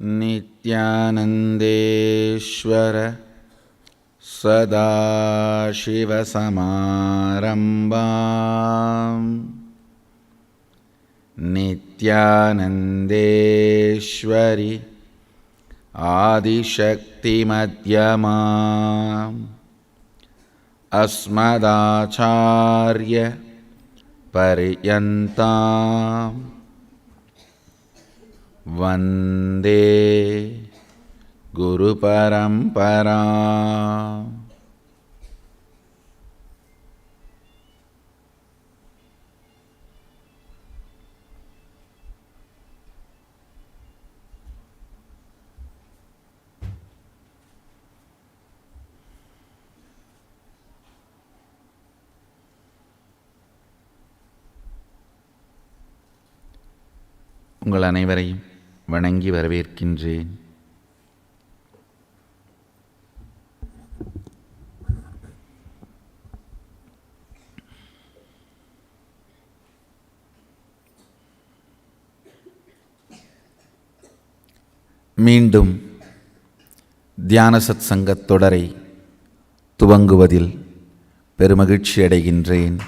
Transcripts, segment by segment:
नित्यानन्देश्वर सदाशिवसमारम्भाम् नित्यानन्देश्वरि आदिशक्तिमध्यमाम् अस्मदाचार्य पर्यन्ताम् वन्दे गुरुपरम्परा. உங்கள் அனைவரையும் வணங்கி வரவேற்கின்றேன். மீண்டும் தியான சத் சங்கத் தொடரை துவங்குவதில் பெருமகிழ்ச்சி அடைகின்றேன்.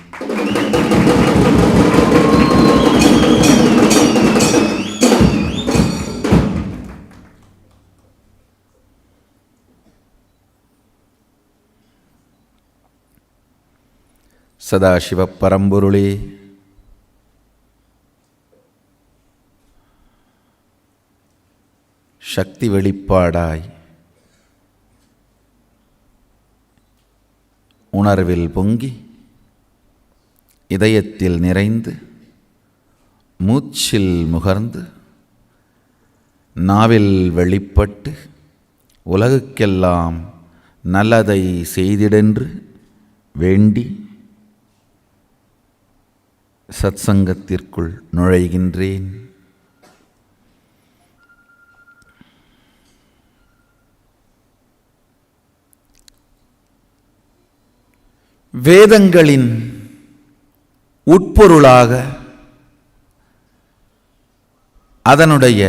சதாசிவ பரம்பொருளே, சக்தி வெளிப்பாடாய் உணர்வில் பொங்கி இதயத்தில் நிறைந்து மூச்சில் முகர்ந்து நாவில் வெளிப்பட்டு உலகுக்கெல்லாம் நல்லதை செய்திடென்று வேண்டி சத்சங்கத்திற்குள் நுழைகின்றேன். வேதங்களின் உட்பொருளாக அதனுடைய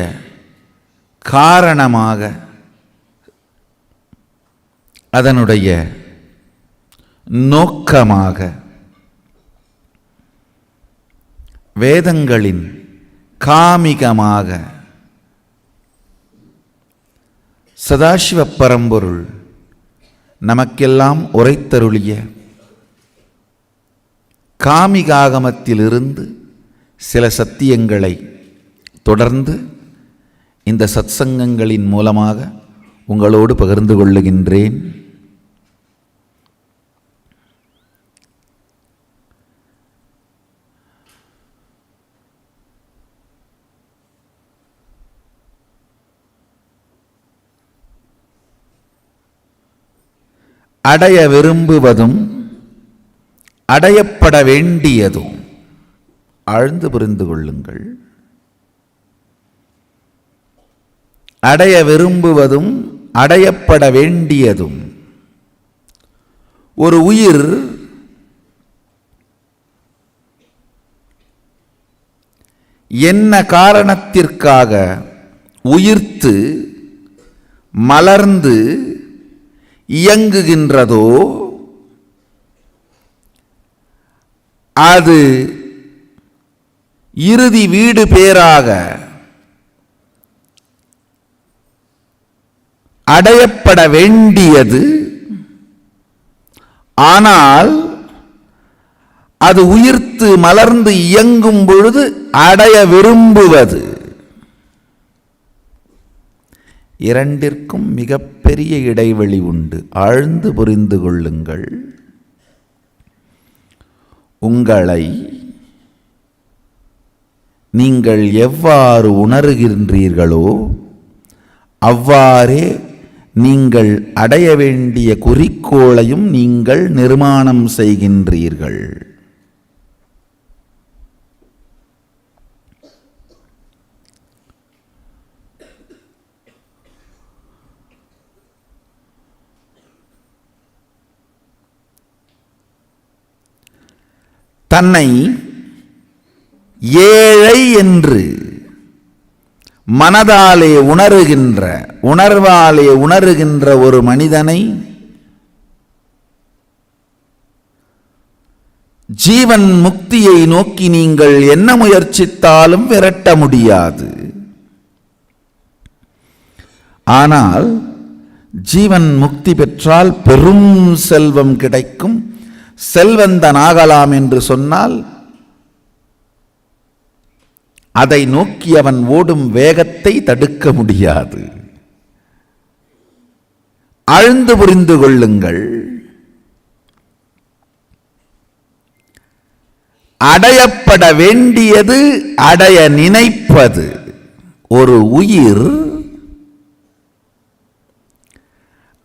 காரணமாக அதனுடைய நோக்கமாக வேதங்களின் காமிகமாக சதாசிவ பரம்பொருள் நமக்கெல்லாம் உரைத்தருளிய காமிகாகமத்திலிருந்து சில சத்தியங்களை தொடர்ந்து இந்த சத்சங்கங்களின் மூலமாக உங்களோடு பகிர்ந்து கொள்ளுகின்றேன். அடைய விரும்புவதும் அடையப்பட வேண்டியதும் ஆழ்ந்து புரிந்து கொள்ளுங்கள். அடைய விரும்புவதும் அடையப்பட வேண்டியதும். ஒரு உயிர் என்ன காரணத்திற்காக உயிர்த்து மலர்ந்து இயங்குகின்றதோ அது இறுதி வீடு பேராக அடையப்பட வேண்டியது. ஆனால் அது உயிர்த்து மலர்ந்து இயங்கும் பொழுது அடைய விரும்புவது. இரண்டிற்கும் மிகப்பெரிய இடைவெளி உண்டு. ஆழ்ந்து புரிந்து கொள்ளுங்கள். உங்களை நீங்கள் எவ்வாறு உணர்கின்றீர்களோ அவ்வாறே நீங்கள் அடைய வேண்டிய குறிக்கோளையும் நீங்கள் நிர்மாணம் செய்கின்றீர்கள். தன்னை ஏழை என்று மனதாலே உணர்வாலே உணருகின்ற ஒரு மனிதனை ஜீவன் முக்தியை நோக்கி நீங்கள் என்ன முயற்சித்தாலும் விரட்ட முடியாது. ஆனால் ஜீவன் முக்தி பெற்றால் பெரும் செல்வம் கிடைக்கும், செல்வந்தனாகலாம் என்று சொன்னால் அதை நோக்கி அவன் ஓடும் வேகத்தை தடுக்க முடியாது. ஆழ்ந்து புரிந்து கொள்ளுங்கள். அடையப்பட வேண்டியது அடைய நினைப்பது. ஒரு உயிர்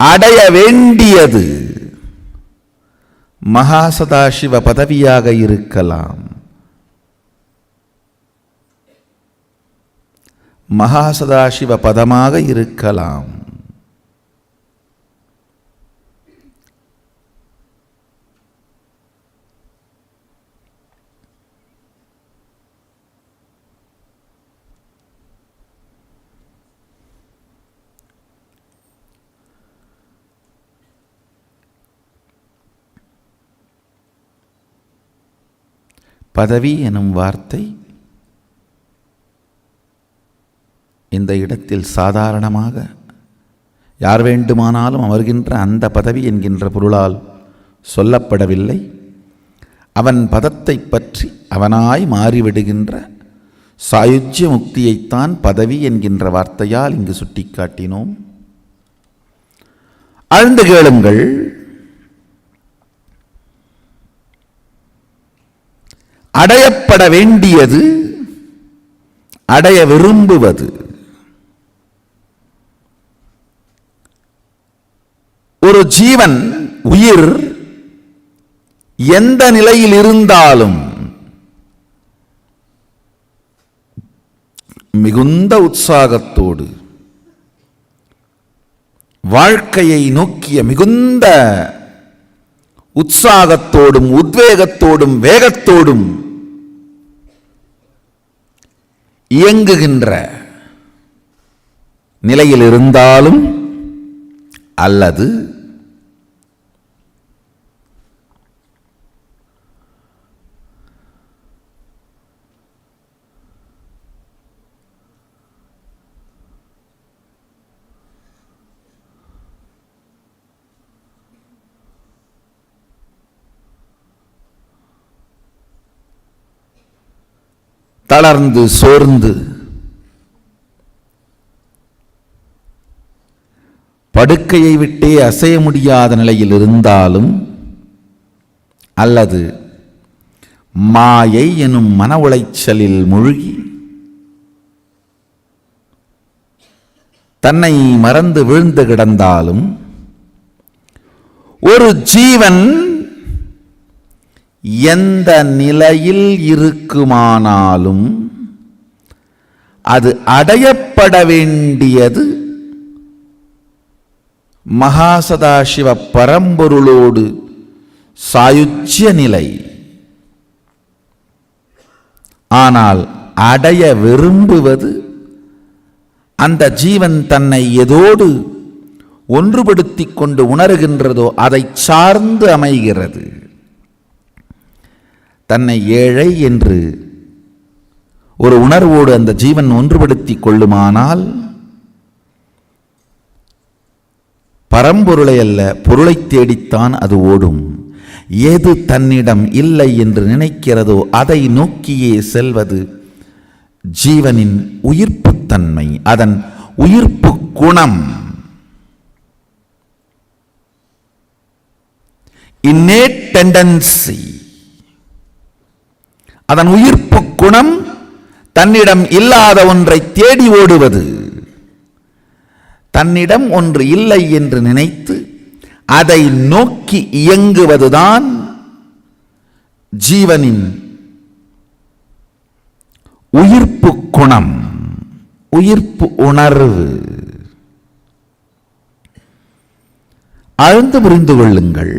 அடைய வேண்டியது மகாசதாசிவ பதவியாக இருக்கலாம், மகாசதாசிவ பதமாக இருக்கலாம். பதவி எனும் வார்த்தை இந்த இடத்தில் சாதாரணமாக யார் வேண்டுமானாலும் அமர்கின்ற அந்த பதவி என்கின்ற பொருளால் சொல்லப்படவில்லை. அவன் பதத்தை பற்றி அவனாய் மாறிவிடுகின்ற சாயுஜ்ய முக்தியைத்தான் பதவி என்கின்ற வார்த்தையால் இங்கு சுட்டிக்காட்டினோம். ஆழ்ந்து கேளுங்கள். அடையப்பட வேண்டியது அடைய விரும்புவது. ஒரு ஜீவன் உயிர் எந்த நிலையில் இருந்தாலும் மிகுந்த உற்சாகத்தோடு வாழ்க்கையை நோக்கிய மிகுந்த உற்சாகத்தோடும் உத்வேகத்தோடும் வேகத்தோடும் இயங்குகின்ற நிலையில் இருந்தாலும் அல்லது தளர்ந்து சோர்ந்து படுக்கையை விட்டே அசைய முடியாத நிலையில் இருந்தாலும் அல்லது மாயை எனும் மன உளைச்சலில் மூழ்கி தன்னை மறந்து விழுந்து கிடந்தாலும் ஒரு ஜீவன் எந்த நிலையில் இருக்குமானாலும் அது அடையப்பட வேண்டியது மகாசதாசிவ பரம்பொருளோடு சாயுஜ்ய நிலை. ஆனால் அடைய விரும்புவது அந்த ஜீவன் தன்னை எதோடு ஒன்றுபடுத்திக் கொண்டு உணர்கின்றதோ அதை சார்ந்து அமைகிறது. தன்னை ஏழை என்று ஒரு உணர்வோடு அந்த ஜீவன் ஒன்றுபடுத்திக் கொள்ளுமானால் பரம்பொருளை அல்ல பொருளை தேடித்தான் அது ஓடும். எது தன்னிடம் இல்லை என்று நினைக்கிறதோ அதை நோக்கியே செல்வது ஜீவனின் உயிர்ப்புத்தன்மை, அதன் உயிர்ப்பு குணம். innate tendency, அதன் உயிர்ப்பு குணம் தன்னிடம் இல்லாத ஒன்றை தேடி ஓடுவது. தன்னிடம் ஒன்று இல்லை என்று நினைத்து அதை நோக்கி இயங்குவதுதான் ஜீவனின் உயிர்ப்பு குணம், உயிர்ப்பு உணர்வு. ஆழ்ந்து புரிந்து கொள்ளுங்கள்.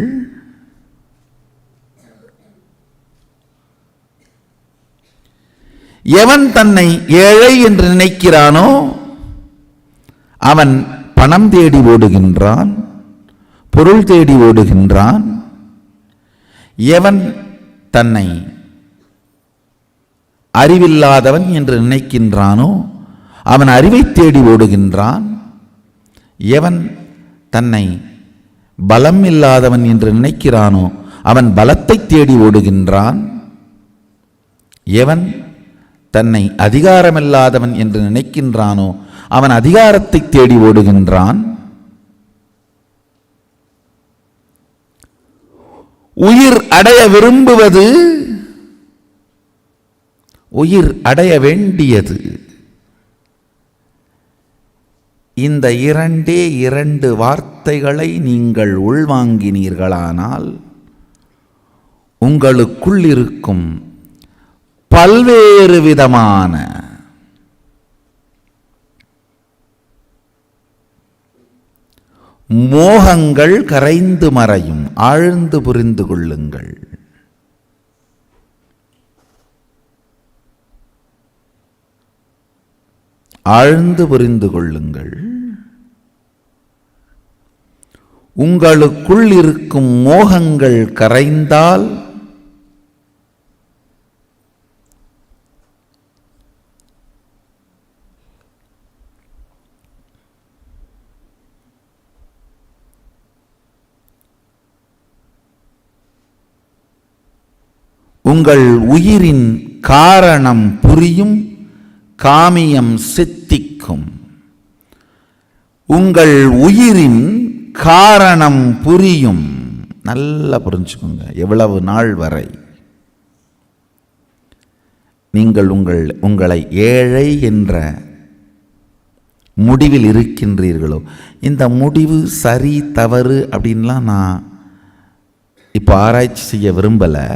எவன் தன்னை ஏழை என்று நினைக்கிறானோ அவன் பணம் தேடி ஓடுகின்றான், பொருள் தேடி ஓடுகின்றான். எவன் தன்னை அறிவில்லாதவன் என்று நினைக்கின்றானோ அவன் அறிவை தேடி ஓடுகின்றான். எவன் தன்னை பலம் இல்லாதவன் என்று நினைக்கிறானோ அவன் பலத்தை தேடி ஓடுகின்றான். எவன் தன்னை அதிகாரமில்லாதவன் என்று நினைக்கின்றானோ அவன் அதிகாரத்தை தேடி ஓடுகின்றான். உயிர் அடைய விரும்புவது உயிர் அடைய வேண்டியது. இந்த இரண்டே இரண்டு வார்த்தைகளை நீங்கள் உள்வாங்கினீர்களானால் உங்களுக்குள் இருக்கும் பல்வேறு விதமான மோகங்கள் கரைந்து மறையும். ஆழ்ந்து புரிந்து கொள்ளுங்கள். ஆழ்ந்து புரிந்து கொள்ளுங்கள். உங்களுக்குள் இருக்கும் மோகங்கள் கரைந்தால் உங்கள் உயிரின் காரணம் புரியும், காமியம் சித்திக்கும். உங்கள் உயிரின் காரணம் புரியும். நல்லா புரிஞ்சுக்கோங்க. எவ்வளவு நாள் வரை நீங்கள் உங்களை ஏழை என்ற முடிவில் இருக்கின்றீர்களோ, இந்த முடிவு சரி தவறு அப்படின்லாம் நான் இப்போ ஆராய்ச்சி செய்ய விரும்பலை.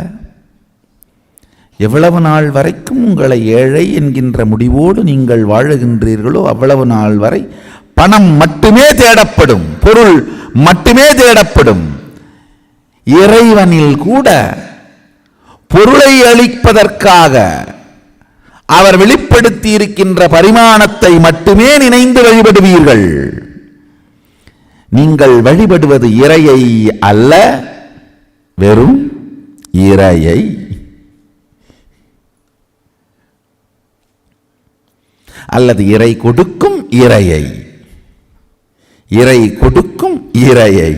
எவ்வளவு நாள் வரைக்கும் உங்களை ஏழை என்கின்ற முடிவோடு நீங்கள் வாழுகின்றீர்களோ அவ்வளவு நாள் வரை பணம் மட்டுமே தேடப்படும், பொருள் மட்டுமே தேடப்படும். இறைவனில் கூட பொருளை அளிப்பதற்காக அவர் வெளிப்படுத்தி இருக்கின்ற பரிமாணத்தை மட்டுமே நினைந்து வழிபடுவீர்கள். நீங்கள் வழிபடுவது இறையை அல்ல, வெறும் இறையை. அல்லது இறை கொடுக்கும் இறையை, இறை கொடுக்கும் இறையை.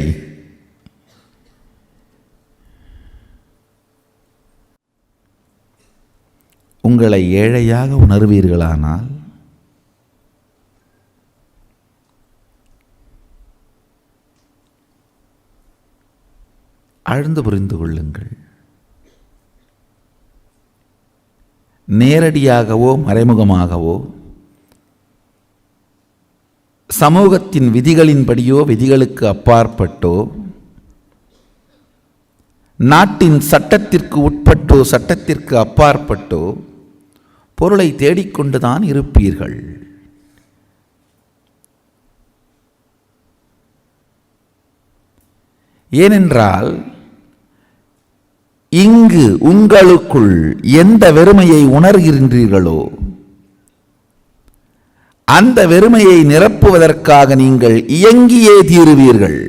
உங்களை ஏழையாக உணர்வீர்களானால் ஆழ்ந்து புரிந்து கொள்ளுங்கள். நேரடியாகவோ மறைமுகமாகவோ சமூகத்தின் விதிகளின்படியோ விதிகளுக்கு அப்பாற்பட்டோ நாட்டின் சட்டத்திற்கு உட்பட்டோ சட்டத்திற்கு அப்பாற்பட்டோ பொருளை தேடிக்கொண்டுதான் இருப்பீர்கள். ஏனென்றால் இங்கு உங்களுக்குள் எந்த வெறுமையை உணர்கின்றீர்களோ அந்த வெறுமையை நிரப்புவதற்காக நீங்கள் இயங்கியே தீருவீர்கள்.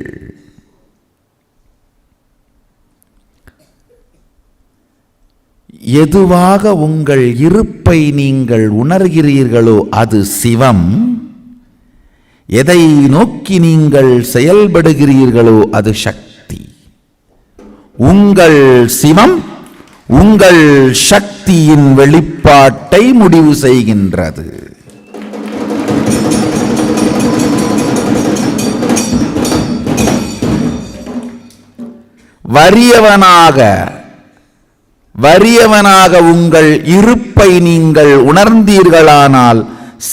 எதுவாக உங்கள் இருப்பை நீங்கள் உணர்கிறீர்களோ அது சிவம். எதை நோக்கி நீங்கள் செயல்படுகிறீர்களோ அது சக்தி. உங்கள் சிவம் உங்கள் சக்தியின் வெளிப்பாட்டை முடிவு செய்கின்றது. வறியவனாக உங்கள் இருப்பை நீங்கள் உணர்ந்தீர்களானால்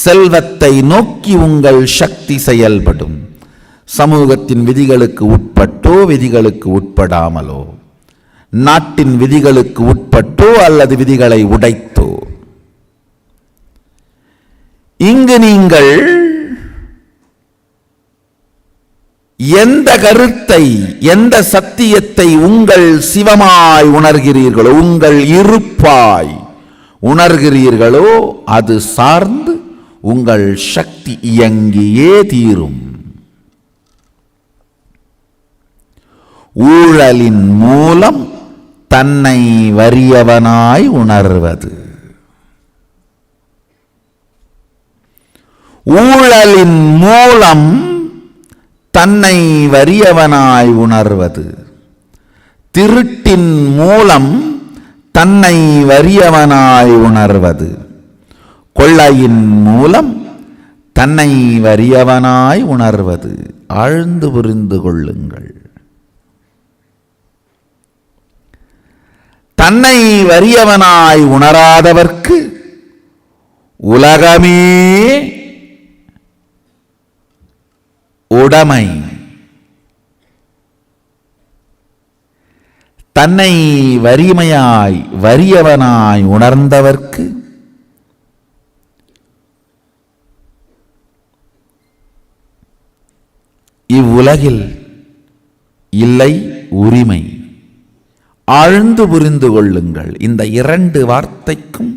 செல்வத்தை நோக்கி உங்கள் சக்தி செயல்படும். சமூகத்தின் விதிகளுக்கு உட்பட்டோ விதிகளுக்கு உட்படாமலோ, நாட்டின் விதிகளுக்கு உட்பட்டோ அல்லது விதிகளை உடைத்தோ, இங்கு நீங்கள் எந்த கருத்தை எந்த சத்தியத்தை உங்கள் சிவமாய் உணர்கிறீர்களோ, உங்கள் இருப்பாய் உணர்கிறீர்களோ அது சார்ந்து உங்கள் சக்தி இயங்கியே தீரும். ஊழலின் மூலம் தன்னை வறியவனாய் உணர்வது. ஊழலின் மூலம் தன்னை வறியவனாய் உணர்வது. திருட்டின் மூலம் தன்னை வறியவனாய் உணர்வது. கொள்ளையின் மூலம் தன்னை வறியவனாய் உணர்வது. ஆழ்ந்து புரிந்து கொள்ளுங்கள். தன்னை வறியவனாய் உணராதவர்க்கு உலகமே உடைமை. தன்னை வறியவனாய் உணர்ந்தவர்க்கு இவ்வுலகில் இல்லை உரிமை. ஆழ்ந்து புரிந்து கொள்ளுங்கள். இந்த இரண்டு வார்த்தைக்கும்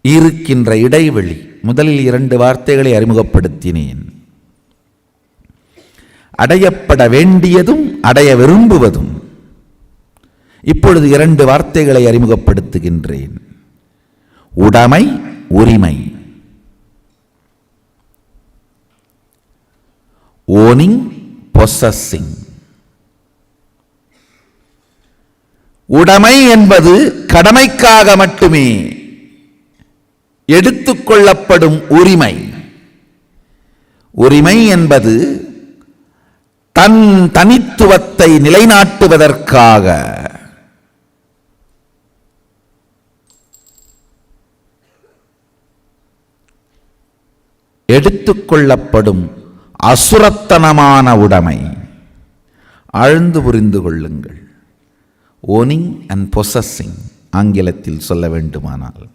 இருக்கின்ற இடைவெளி. முதலில் இரண்டு வார்த்தைகளை அறிமுகப்படுத்தினேன். அடையப்பட வேண்டியதும் அடைய விரும்புவதும். இப்பொழுது இரண்டு வார்த்தைகளை அறிமுகப்படுத்துகின்றேன். உடைமை, உரிமை. Owning, possessing. உடைமை என்பது கடமைக்காக மட்டுமே எடுத்துக்கொள்ளப்படும் உரிமை. உரிமை என்பது தன் தனித்துவத்தை நிலைநாட்டுவதற்காக எடுத்துக்கொள்ளப்படும் அசுரத்தனமான உடைமை. ஆழ்ந்து புரிந்து கொள்ளுங்கள். ஓனிங் அண்ட் பொசஸிங் ஆங்கிலத்தில் சொல்ல வேண்டுமானால்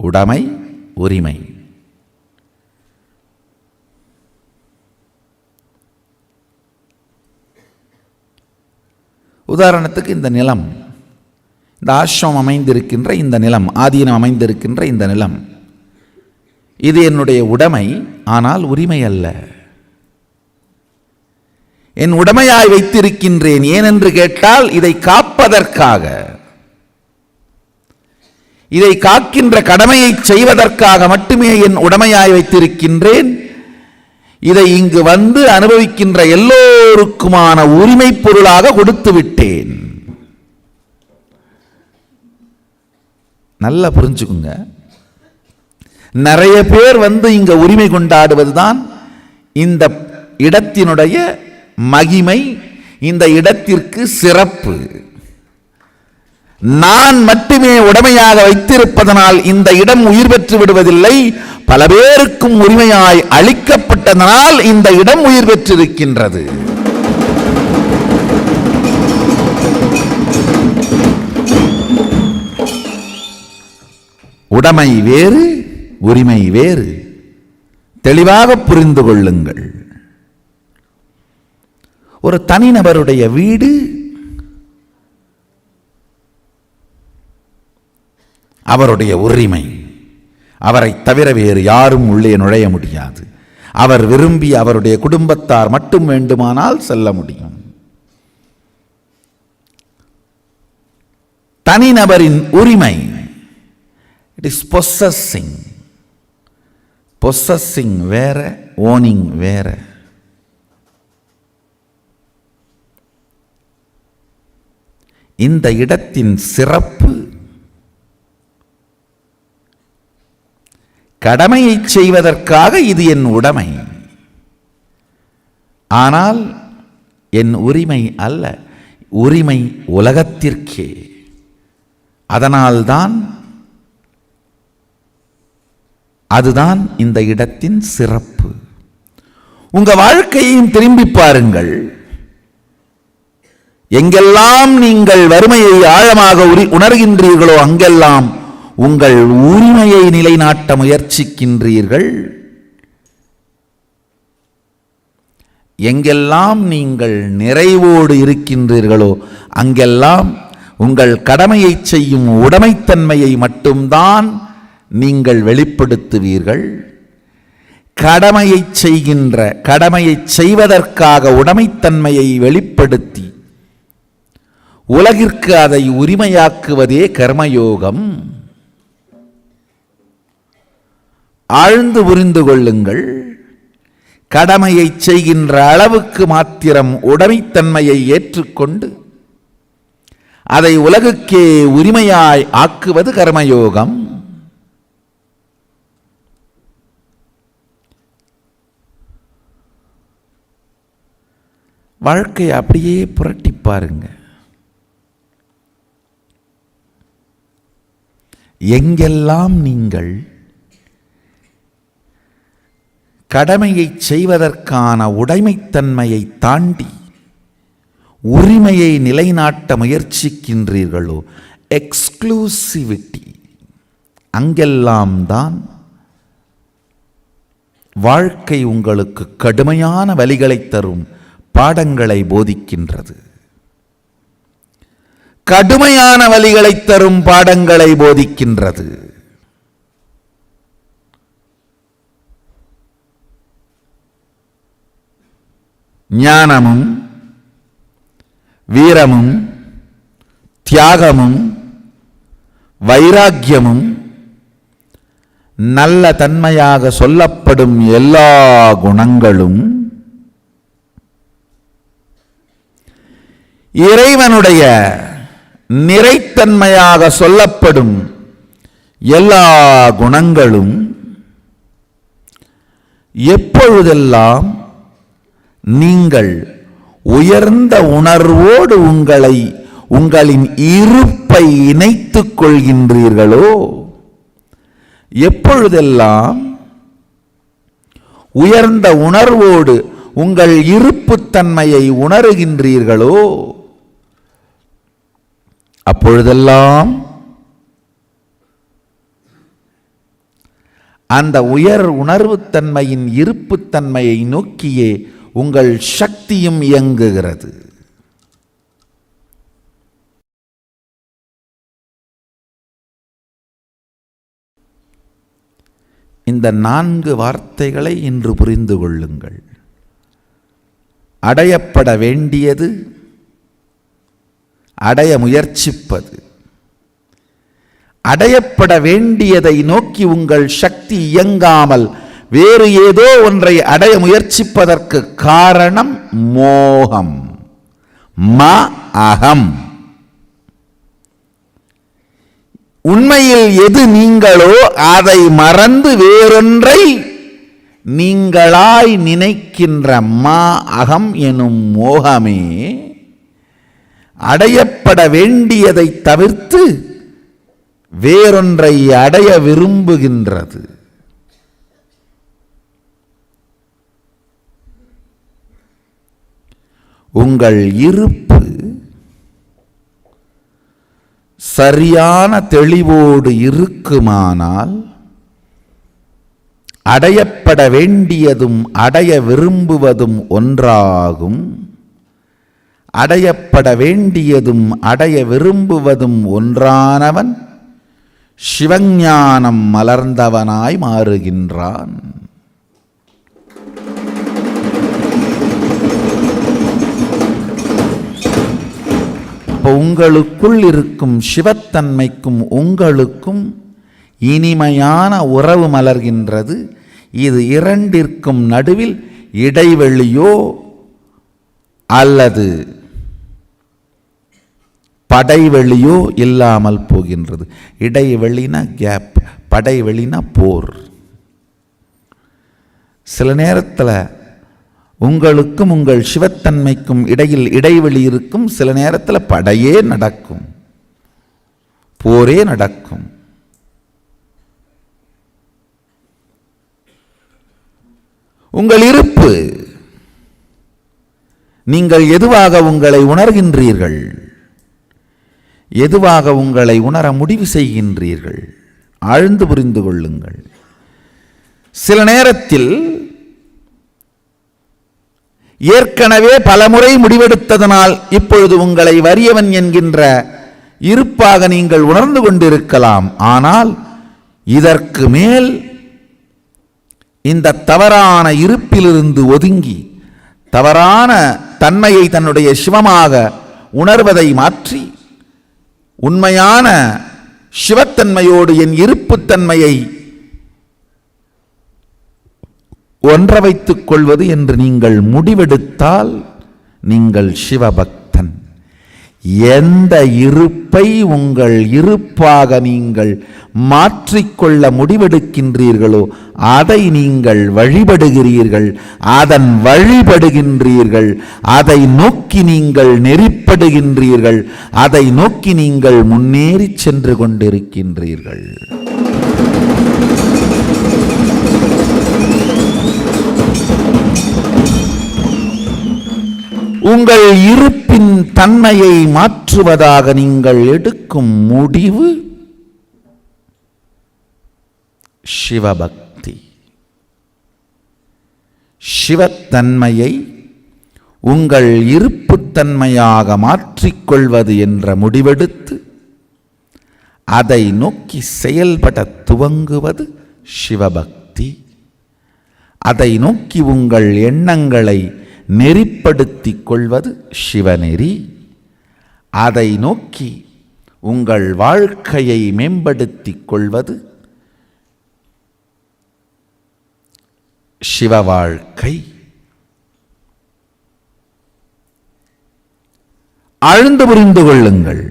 உடைமை, உரிமை. உதாரணத்துக்கு இந்த நிலம், இந்த ஆசிரமம் அமைந்திருக்கின்ற இந்த நிலம், ஆதீனம் அமைந்திருக்கின்ற இந்த நிலம், இது என்னுடைய உடைமை. ஆனால் உரிமை அல்ல. என் உடைமையாய் வைத்திருக்கின்றேன். ஏனென்று கேட்டால் இதை காப்பதற்காக, இதை காக்கின்ற கடமையை செய்வதற்காக மட்டுமே என் உடைமையாய் வைத்திருக்கின்றேன். இதை இங்கு வந்து அனுபவிக்கின்ற எல்லோருக்குமான உரிமை பொருளாக கொடுத்து விட்டேன். நல்லா புரிஞ்சுக்குங்க. நிறைய பேர் வந்து இங்க உரிமை கொண்டாடுவதுதான் இந்த இடத்தினுடைய மகிமை, இந்த இடத்திற்கு சிறப்பு. நான் மட்டுமே உடைமையாக வைத்திருப்பதனால் இந்த இடம் உயிர் பெற்று விடுவதில்லை. பல பேருக்கும் உரிமையாய் அளிக்கப்பட்டதனால் இந்த இடம் உயிர் பெற்றிருக்கின்றது. உடைமை வேறு, உரிமை வேறு. தெளிவாக புரிந்து கொள்ளுங்கள். ஒரு தனிநபருடைய வீடு அவருடைய உரிமை. அவரை தவிர வேறு யாரும் உள்ளே நுழைய முடியாது. அவர் விரும்பி அவருடைய குடும்பத்தார் மட்டும் வேண்டுமானால் செல்ல முடியும். தனிநபரின் உரிமை, இட் இஸ் பொசஸிங். பொசஸிங் வேற, ஓனிங் வேற. இந்த இடத்தின் சிறப்பு கடமையை செய்வதற்காக இது என் உடைமை. ஆனால் என் உரிமை அல்ல. உரிமை உலகத்திற்கே. அதனால்தான் அதுதான் இந்த இடத்தின் சிறப்பு. உங்க வாழ்க்கையையும் திரும்பி பாருங்கள். எங்கெல்லாம் நீங்கள் வறுமையை ஆழமாக உணர்கின்றீர்களோ அங்கெல்லாம் உங்கள் உரிமையை நிலைநாட்ட முயற்சிக்கின்றீர்கள். எங்கெல்லாம் நீங்கள் நிறைவோடு இருக்கின்றீர்களோ அங்கெல்லாம் உங்கள் கடமையை செய்யும் உடைமைத்தன்மையை மட்டும்தான் நீங்கள் வெளிப்படுத்துவீர்கள். கடமையை செய்வதற்காக உடைமைத்தன்மையை வெளிப்படுத்தி உலகிற்கு அதை உரிமையாக்குவதே கர்மயோகம். ஆழ்ந்து புரிந்து கொள்ளுங்கள். கடமையை செய்கின்ற அளவுக்கு மாத்திரம் உடைமைத்தன்மையை ஏற்றுக்கொண்டு அதை உலகுக்கே உரிமையாய் ஆக்குவது கர்மயோகம். வாழ்க்கையை அப்படியே புரட்டி பாருங்க. எங்கெல்லாம் நீங்கள் கடமையை செய்வதற்கான உடைமைத்தன்மையை தாண்டி உரிமையை நிலைநாட்ட முயற்சிக்கின்றீர்களோ, எக்ஸ்க்ளூசிவிட்டி, அங்கெல்லாம் தான் வாழ்க்கை உங்களுக்கு கடுமையான வலிகளை தரும் பாடங்களை போதிக்கின்றது. கடுமையான வலிகளை தரும் பாடங்களை போதிக்கின்றது. ஞானமும் வீரமும் தியாகமும் வைராக்கியமும் நல்ல தன்மையாக சொல்லப்படும் எல்லா குணங்களும் இறைவனுடைய நிறைத்தன்மையாக சொல்லப்படும் எல்லா குணங்களும் எப்பொழுதெல்லாம் நீங்கள் உயர்ந்த உணர்வோடு உங்களின் இருப்பை இணைத்துக் கொள்கின்றீர்களோ, எப்பொழுதெல்லாம் உயர்ந்த உணர்வோடு உங்கள் இருப்புத்தன்மையை உணருகின்றீர்களோ, அப்பொழுதெல்லாம் அந்த உயர் உணர்வுத்தன்மையின் இருப்புத்தன்மையை நோக்கியே உங்கள் சக்தியும் இயங்குகிறது. இந்த 4 வார்த்தைகளை இன்று புரிந்து கொள்ளுங்கள். அடையப்பட வேண்டியது, அடைய முயற்சிப்பது. அடையப்பட வேண்டியதை நோக்கி உங்கள் சக்தி இயங்காமல் வேறு ஏதோ ஒன்றை அடைய முயற்சிப்பதற்கு காரணம் மோகம், அகம். உண்மையில் எது நீங்களோ அதை மறந்து வேறொன்றை நீங்களாய் நினைக்கின்ற அகம் எனும் மோகமே அடையப்பட வேண்டியதை தவிர்த்து வேறொன்றை அடைய விரும்புகின்றது. உங்கள் இருப்பு சரியான தெளிவோடு இருக்குமானால் அடையப்பட வேண்டியதும் அடைய விரும்புவதும் ஒன்றாகும். அடையப்பட வேண்டியதும் அடைய விரும்புவதும் ஒன்றானவன் சிவஞானம் மலர்ந்தவனாய் மாறுகின்றான். உங்களுக்குள் இருக்கும் சிவத்தன்மைக்கும் உங்களுக்கும் இனிமையான உறவு மலர்கின்றது. இது இரண்டிற்கும் நடுவில் இடைவெளியோ அல்லது படைவெளியோ இல்லாமல் போகின்றது. இடைவெளினா கேப், படைவெளினா போர். சில நேரத்தில் உங்களுக்கும் உங்கள் சிவத்தன்மைக்கும் இடையில் இடைவெளி இருக்கும். சில நேரத்தில் படையே நடக்கும், போரே நடக்கும். உங்கள் இருப்பு, நீங்கள் எதுவாக உங்களை உணர்கின்றீர்கள், எதுவாக உங்களை உணர முடிவு செய்கின்றீர்கள், ஆழ்ந்து புரிந்து கொள்ளுங்கள். சில நேரத்தில் ஏற்கனவே பலமுறை முடிவெடுத்ததனால் இப்பொழுது உங்களை வறியவன் என்கின்ற இருப்பாக நீங்கள் உணர்ந்து கொண்டிருக்கலாம். ஆனால் இதற்கு மேல் இந்த தவறான இருப்பிலிருந்து ஒதுங்கி தவறான தன்மையை தன்னுடைய சிவமாக உணர்வதை மாற்றி உண்மையான சிவத்தன்மையோடு என் இருப்புத்தன்மையை ஒன்ற வைத்துக் கொள்வது என்று நீங்கள் முடிவெடுத்தால் நீங்கள் சிவபக்தன். எந்த இருப்பை உங்கள் இருப்பாக நீங்கள் மாற்றிக்கொள்ள முடிவெடுக்கின்றீர்களோ அதை நீங்கள் வழிபடுகிறீர்கள், அதன் வழிபடுகின்றீர்கள், அதை நோக்கி நீங்கள் நெறிப்படுகின்றீர்கள், அதை நோக்கி நீங்கள் முன்னேறி சென்று கொண்டிருக்கின்றீர்கள். உங்கள் இருப்பின் தன்மையை மாற்றுவதாக நீங்கள் எடுக்கும் முடிவு சிவபக்தி. சிவத்தன்மையை உங்கள் இருப்புத்தன்மையாக மாற்றிக்கொள்வது என்ற முடிவெடுத்து அதை நோக்கி செயல்பட துவங்குவது சிவபக்தி. அதை நோக்கி உங்கள் எண்ணங்களை நெறிப்படுத்திக் கொள்வது சிவநெறி. அதை நோக்கி உங்கள் வாழ்க்கையை மேம்படுத்திக் கொள்வது சிவ வாழ்க்கை. ஆழ்ந்து புரிந்து கொள்ளுங்கள்.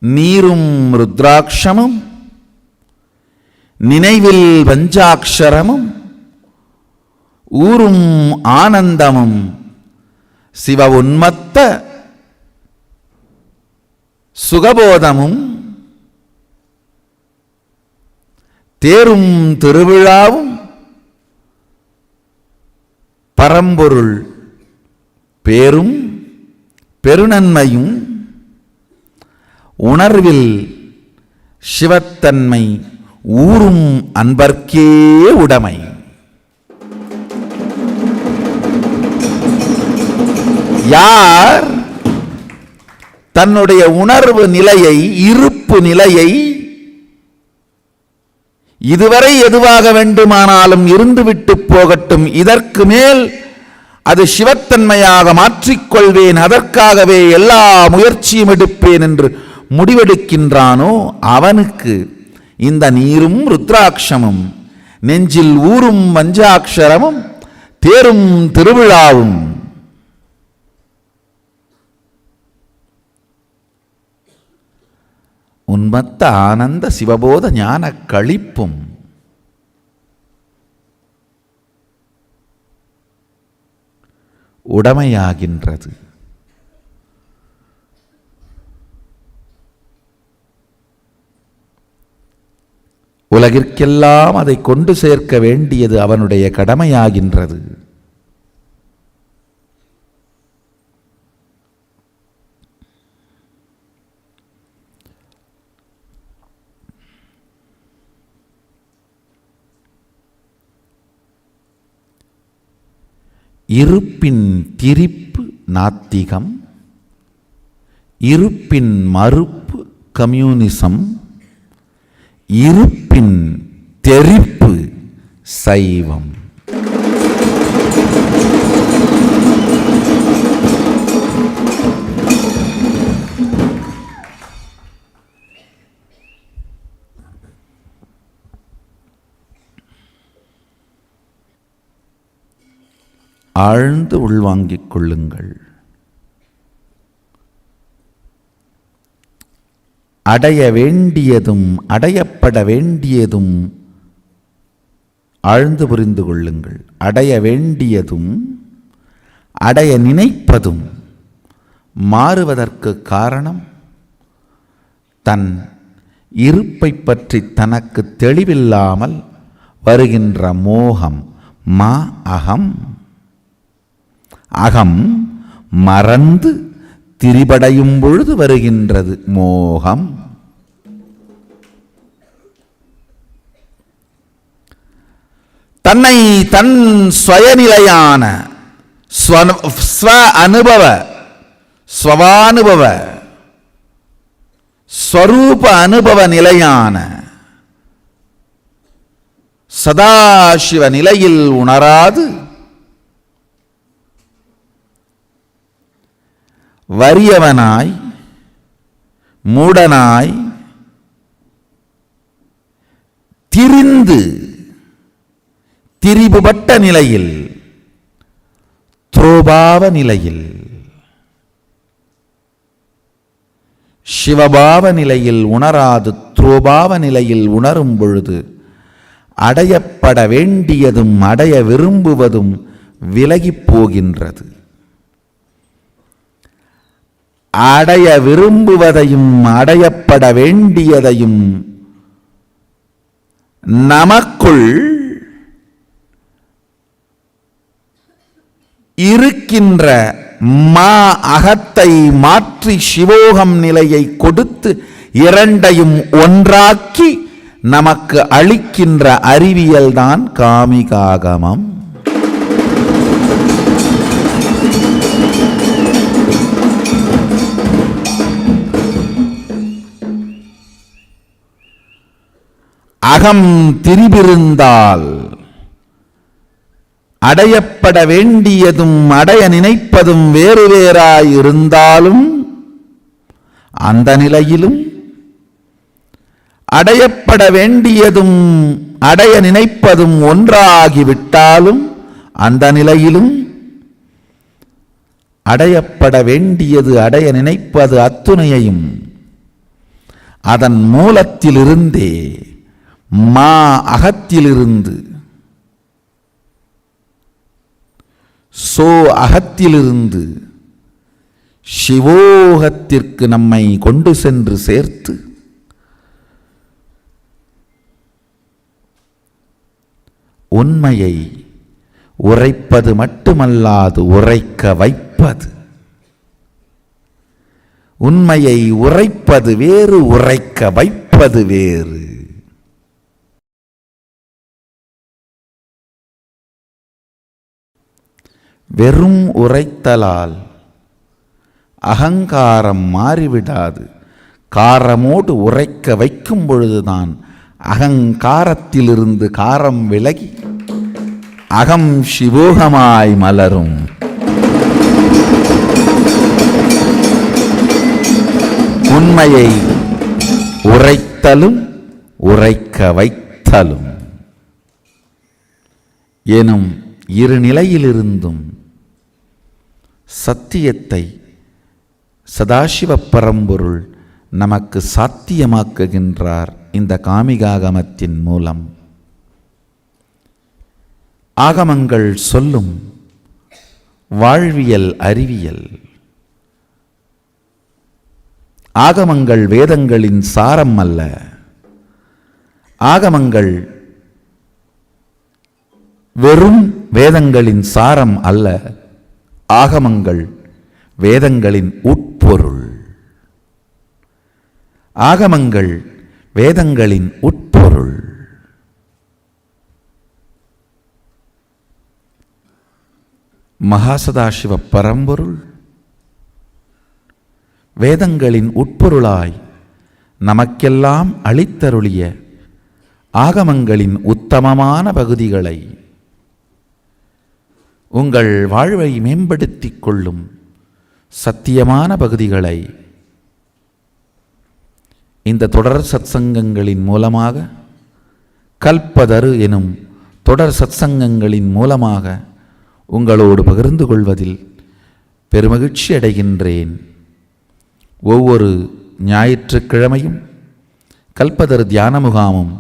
நீரும் ருத்ராட்சமும் நினைவில் பஞ்சாட்சரமும் ஊரும் ஆனந்தமும் சிவ உன்மத்த சுகபோதமும் தேரும் திருவிழாவும் பரம்பொருள் பேரும் பெருநன்மையும் உணர்வில் சிவத்தன்மை ஊரும் அன்பர்க்கே உடைமை. யார் தன்னுடைய உணர்வு நிலையை, இருப்பு நிலையை இதுவரை எதுவாக வேண்டுமானாலும் இருந்துவிட்டு போகட்டும், இதற்கு மேல் அது சிவத்தன்மையாக மாற்றிக்கொள்வேன், அதற்காகவே எல்லா முயற்சியும் எடுப்பேன் என்று முடிவெடுக்கின்றானோ அவனுக்கு இந்த நீரும் ருத்ராட்சமும் நெஞ்சில் ஊரும் பஞ்சாட்சரமும் தேரும் திருவிழாவும் உன்மத்த ஆனந்த சிவபோத ஞான களிப்பும் உடைமையாகின்றது. உலகிற்கெல்லாம் அதை கொண்டு சேர்க்க வேண்டியது அவனுடைய கடமையாகின்றது. இருப்பின் திரிப்பு நாத்திகம், இருப்பின் மறுப்பு கம்யூனிசம், இருப்பின் தெரிப்பு சைவம். ஆழ்ந்து உள்வாங்கிக் கொள்ளுங்கள். அடைய வேண்டியதும் அடையப்பட வேண்டியதும் ஆழ்ந்து புரிந்து கொள்ளுங்கள். அடைய வேண்டியதும் அடைய நினைப்பதும் மாறுவதற்கு காரணம் தன் இருப்பை பற்றி தனக்கு தெளிவில்லாமல் வருகின்ற மோகம். அகம் அகம் மறந்து திரிபடையும் பொழுது வருகின்றது மோகம். தன்னை தன் சுயநிலையான ஸ்வ அனுபவ ஸ்வவானுபவ ஸ்வரூப அனுபவ நிலையான சதாசிவ நிலையில் உணராது வறியவனாய் மூடனாய் திரிபுபட்ட நிலையில் துரோபாவ நிலையில் சிவபாவ நிலையில் உணராது துரோபாவ நிலையில் உணரும் பொழுது அடையப்பட வேண்டியதும் அடைய விரும்புவதும் விலகிப் போகின்றது. அடைய விரும்புவதையும் அடையப்பட வேண்டியதையும் நமக்குள் இருக்கின்ற அகத்தை மாற்றி சிவோகம் நிலையை கொடுத்து இரண்டையும் ஒன்றாக்கி நமக்கு அளிக்கின்ற அறிவியல்தான் காமிகாகமம். அகம் திரிபிருந்தால் அடையப்பட வேண்டியதும் அடைய நினைப்பதும் வேறு வேறாய் இருந்தாலும் அந்த நிலையிலும் அடையப்பட வேண்டியதும் அடைய நினைப்பதும் ஒன்றாகிவிட்டாலும் அந்த நிலையிலும் அடையப்பட வேண்டியது அடைய நினைப்பது அத்துணையையும் அதன் மூலத்திலிருந்தே அகத்திலிருந்து அகத்திலிருந்து சிவோகத்திற்கு நம்மை கொண்டு சென்று சேர்த்து உண்மையை உரைப்பது மட்டுமல்லாது உரைக்க வைப்பது. உண்மையை உரைப்பது வேறு, உரைக்க வைப்பது வேறு. வெறும் உரைத்தலால் அகங்காரம் மாறிவிடாது. காரமோடு உரைக்க வைக்கும் பொழுதுதான் அகங்காரத்திலிருந்து காரம் விலகி அகம் சிவோகமாய் மலரும். உண்மையை உரைத்தலும் உரைக்க வைத்தலும் எனும் இரு நிலையிலிருந்தும் சத்தியத்தை சதாசிவ பரம்பொருள் நமக்கு சாத்தியமாக்குகின்றார் இந்த காமிகாகமத்தின் மூலம். ஆகமங்கள் சொல்லும் வாழ்வியல் அறிவியல். ஆகமங்கள் வேதங்களின் சாரம் அல்ல. ஆகமங்கள் வெறும் வேதங்களின் சாரம் அல்ல. ஆகமங்கள் வேதங்களின் உட்பொருள். ஆகமங்கள் வேதங்களின் உட்பொருள். மகாசதாசிவ பரம்பொருள் வேதங்களின் உட்பொருளாய் நமக்கெல்லாம் அளித்தருளிய ஆகமங்களின் உத்தமமான பகுதிகளை உங்கள் வாழ்வை மேம்படுத்திக் கொள்ளும் சத்தியமான பகுதிகளை இந்த தொடர் சத்சங்கங்களின் மூலமாக, கல்பதரு எனும் தொடர் சத்சங்கங்களின் மூலமாக உங்களோடு பகிர்ந்து கொள்வதில் பெருமகிழ்ச்சி அடைகின்றேன். ஒவ்வொரு ஞாயிற்றுக்கிழமையும் கல்பதரு தியான முகாமும்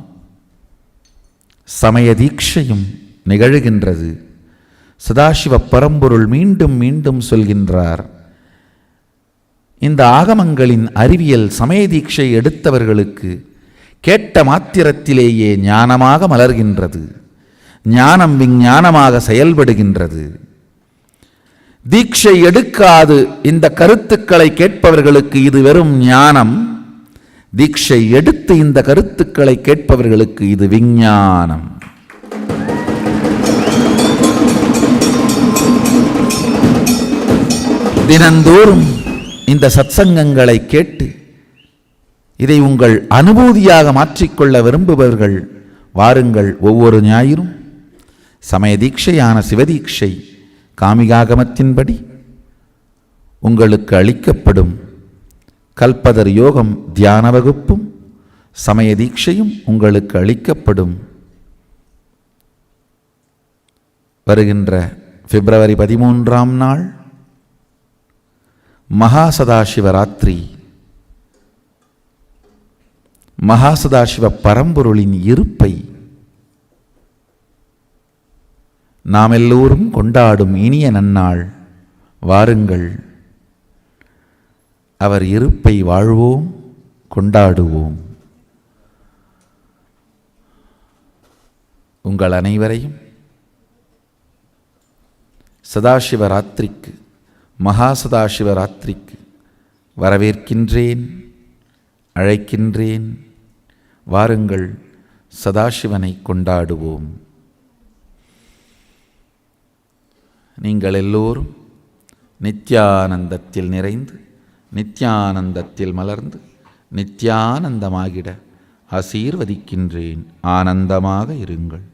சமய தீட்சையும் நிகழ்கின்றது. சதாசிவ பரம்பொருள் மீண்டும் மீண்டும் சொல்கின்றார், இந்த ஆகமங்களின் அறிவியல் சமய தீட்சை எடுத்தவர்களுக்கு கேட்ட மாத்திரத்திலேயே ஞானமாக மலர்கின்றது. ஞானம் விஞ்ஞானமாக செயல்படுகின்றது. தீட்சை எடுக்காது இந்த கருத்துக்களை கேட்பவர்களுக்கு இது வெறும் ஞானம். தீட்சை எடுத்து இந்த கருத்துக்களை கேட்பவர்களுக்கு இது விஞ்ஞானம். தினந்தோறும் இந்த சத்சங்கங்களை கேட்டு இதை உங்கள் அனுபூதியாக மாற்றிக்கொள்ள விரும்புபவர்கள் வாருங்கள். ஒவ்வொரு ஞாயிறும் சமய தீட்சையான சிவதீட்சை காமிகாகமத்தின்படி உங்களுக்கு அளிக்கப்படும். கல்பதர் யோகம் தியான வகுப்பும் சமய தீட்சையும் உங்களுக்கு அளிக்கப்படும். வருகின்ற பிப்ரவரி 13ஆம் நாள் மகாசதாசிவராத்திரி. மகாசதாசிவ பரம்பொருளின் இருப்பை நாம் எல்லோரும் கொண்டாடும் இனிய நன்னாள். வாருங்கள், அவர் இருப்பை வாழ்வோம், கொண்டாடுவோம். உங்கள் அனைவரையும் சதாசிவராத்திரிக்கு, மகாசதாசிவராத்திரிக்கு வரவேற்கின்றேன், அழைக்கின்றேன். வாருங்கள், சதாசிவனை கொண்டாடுவோம். நீங்கள் எல்லோரும் நித்யானந்தத்தில் நிறைந்து, நித்யானந்தத்தில் மலர்ந்து, நித்யானந்தமாகிட ஆசீர்வதிக்கின்றேன். ஆனந்தமாக இருங்கள்.